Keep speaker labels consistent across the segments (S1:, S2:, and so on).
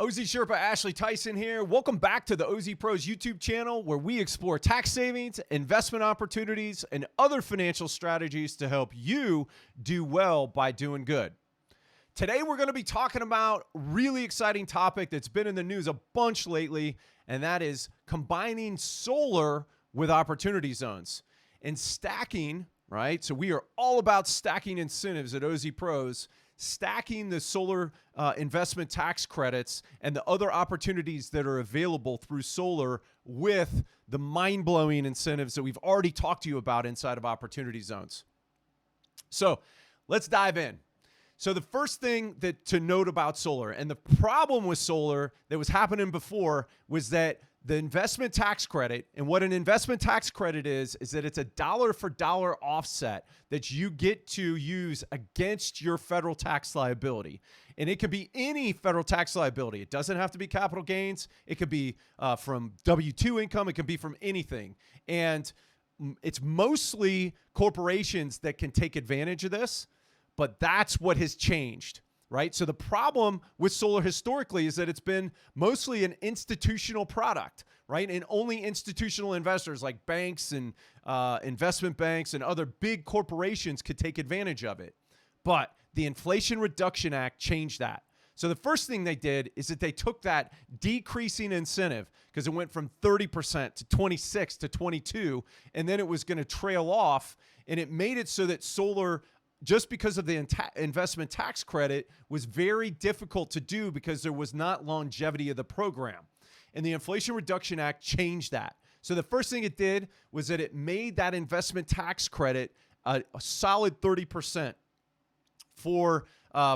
S1: OZ Sherpa Ashley Tyson here. Welcome back to the OZ Pros YouTube channel, where we explore tax savings, investment opportunities, and other financial strategies to help you do well by doing good. Today, we're going to be talking about a really exciting topic that's been in the news a bunch lately, and that is combining solar with opportunity zones and stacking, right? So we are all about stacking incentives at OZ Pros, stacking the solar investment tax credits and the other opportunities that are available through solar with the mind-blowing incentives that we've already talked to you about inside of opportunity zones. So let's dive in. So the first thing to note about solar, and the problem with solar that was happening before, was that the investment tax credit, and what an investment tax credit is that it's a dollar for dollar offset that you get to use against your federal tax liability. And it could be any federal tax liability. It doesn't have to be capital gains. It could be from W-2 income. It can be from anything. And it's mostly corporations that can take advantage of this, but that's what has changed. Right? So the problem with solar historically is that it's been mostly an institutional product, right? And only institutional investors like banks and investment banks and other big corporations could take advantage of it. But the Inflation Reduction Act changed that. So the first thing they did is that they took that decreasing incentive, because it went from 30% to 26 to 22, and then it was going to trail off, and it made it so that solar, just because of the investment tax credit, was very difficult to do because there was not longevity of the program. And the Inflation Reduction Act changed that. So the first thing it did was that it made that investment tax credit a solid 30% for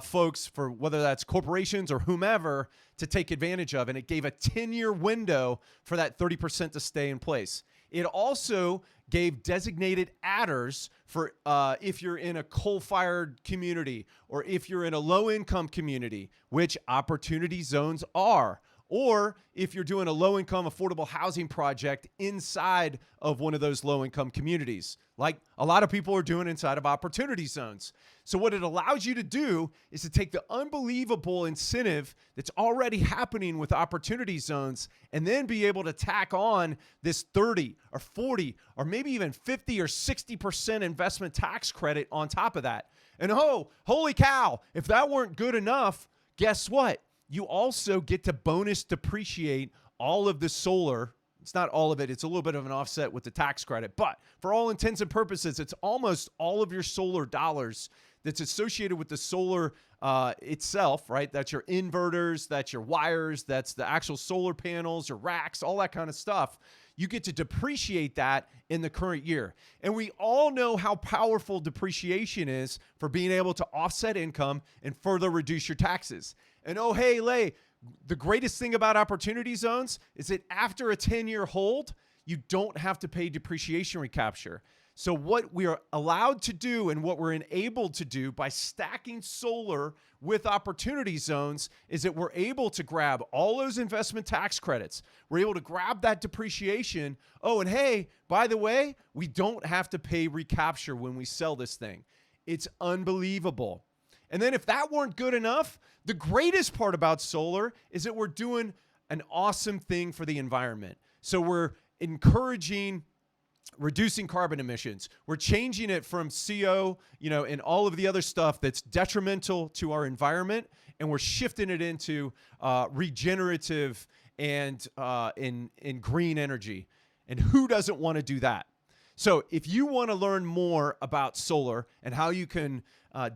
S1: folks, for whether that's corporations or whomever, to take advantage of. And it gave a 10-year window for that 30% to stay in place. It also gave designated adders for if you're in a coal-fired community or if you're in a low-income community, which opportunity zones are, or if you're doing a low-income affordable housing project inside of one of those low-income communities, like a lot of people are doing inside of opportunity zones. So what it allows you to do is to take the unbelievable incentive that's already happening with opportunity zones and then be able to tack on this 30 or 40 or maybe even 50 or 60% investment tax credit on top of that. And holy cow, if that weren't good enough, guess what? You also get to bonus depreciate all of the solar. It's not all of it. It's a little bit of an offset with the tax credit. But for all intents and purposes, it's almost all of your solar dollars that's associated with the solar itself, right? That's your inverters, that's your wires, that's the actual solar panels, your racks, all that kind of stuff. You get to depreciate that in the current year. And we all know how powerful depreciation is for being able to offset income and further reduce your taxes. And the greatest thing about opportunity zones is that after a 10-year hold, you don't have to pay depreciation recapture. So what we are allowed to do and what we're enabled to do by stacking solar with opportunity zones is that we're able to grab all those investment tax credits. We're able to grab that depreciation. Oh, and hey, by the way, we don't have to pay recapture when we sell this thing. It's unbelievable. And then if that weren't good enough, the greatest part about solar is that we're doing an awesome thing for the environment. So we're encouraging reducing carbon emissions. We're changing it from CO, and all of the other stuff that's detrimental to our environment, and we're shifting it into regenerative and in green energy. And who doesn't want to do that? So if you want to learn more about solar and how you can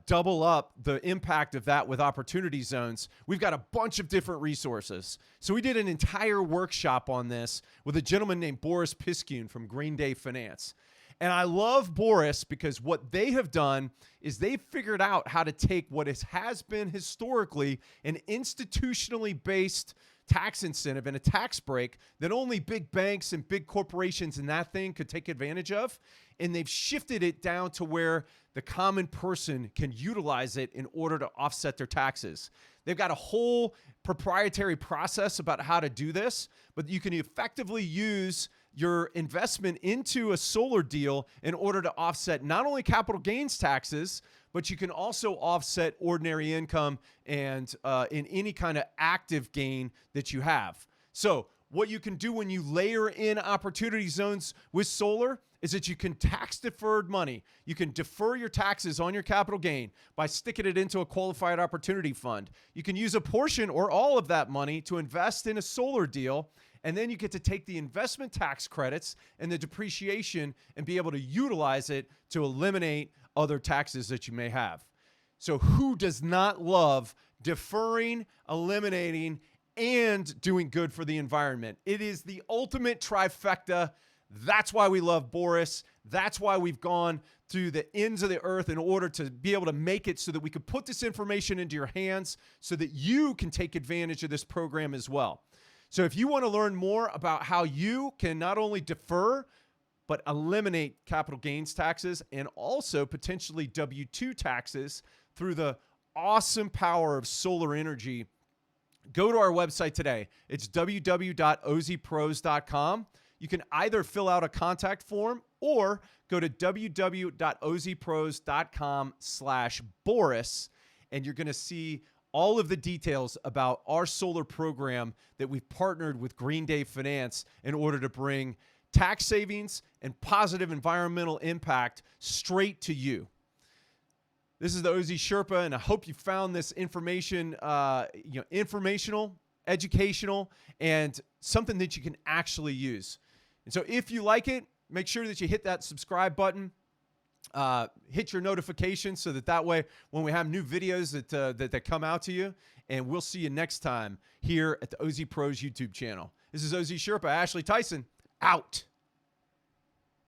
S1: double up the impact of that with opportunity zones, we've got a bunch of different resources. So we did an entire workshop on this with a gentleman named Boris Piskun from Green Day Finance. And I love Boris because what they have done is they've figured out how to take what has been historically an institutionally based tax incentive and a tax break that only big banks and big corporations and that thing could take advantage of. And they've shifted it down to where the common person can utilize it in order to offset their taxes. They've got a whole proprietary process about how to do this, but you can effectively use your investment into a solar deal in order to offset not only capital gains taxes, but you can also offset ordinary income and in any kind of active gain that you have. So what you can do when you layer in opportunity zones with solar is that you can tax deferred money. You can defer your taxes on your capital gain by sticking it into a qualified opportunity fund. You can use a portion or all of that money to invest in a solar deal, and then you get to take the investment tax credits and the depreciation and be able to utilize it to eliminate other taxes that you may have. So who does not love deferring, eliminating, and doing good for the environment? It is the ultimate trifecta. That's why we love Boris. That's why we've gone through the ends of the earth in order to be able to make it so that we could put this information into your hands so that you can take advantage of this program as well. So if you want to learn more about how you can not only defer, but eliminate capital gains taxes and also potentially W-2 taxes through the awesome power of solar energy, go to our website today. It's www.ozpros.com. You can either fill out a contact form or go to www.ozpros.com/Boris, and you're going to see all of the details about our solar program that we've partnered with Green Day Finance in order to bring tax savings and positive environmental impact straight to you. This is the OZ Sherpa, and I hope you found this information informational, educational, and something that you can actually use. And so if you like it, make sure that you hit that subscribe button, hit your notifications so that way when we have new videos that come out to you, and we'll see you next time here at the OZ Pros YouTube channel. This is OZ Sherpa, Ashley Tyson, out.